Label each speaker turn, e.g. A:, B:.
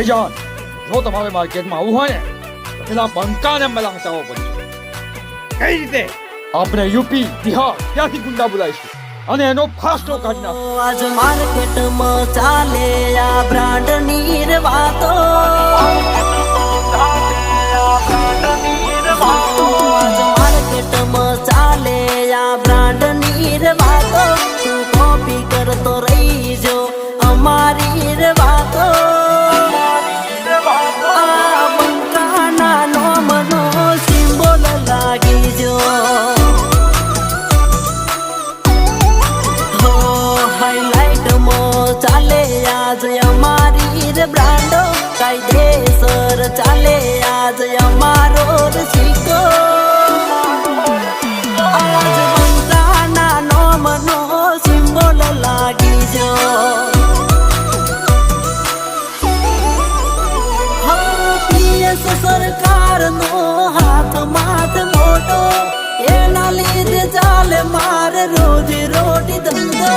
A: ભાઈજાન જો તમારે માર્કેટમાં આવવું હોય ને તો પેલા બંકાને મેલા હટાવવો પડશે. કઈ રીતે? આપણે યુપી બિહાર ત્યાંથી ગુંડા બોલાવીશું અને એનો ફાસ્ટો કાઢી નાખો.
B: આજ માર્કેટમાં ચાલે આ બ્રાન્ડની વાતો. આજ માર્કેટમાં ચાલે આ બ્રાન્ડની વાતો. તું કોપી કરતો રહી જો અમારી વાતો. આ બંકાના નોમનો સિમ્બોલ લાગી જો. ચાલે આજ અમારી બ્રાન્ડો. કાયદેસર ચાલે આજ અમારો સિક્કો. આજ બંકાના નોમનો સિમ્બોલ લાગી જો. પીએસ સરકારનો હાથ માથ મોટો. એના લીધે ચાલે મારે રોજી રોટી ધંધો.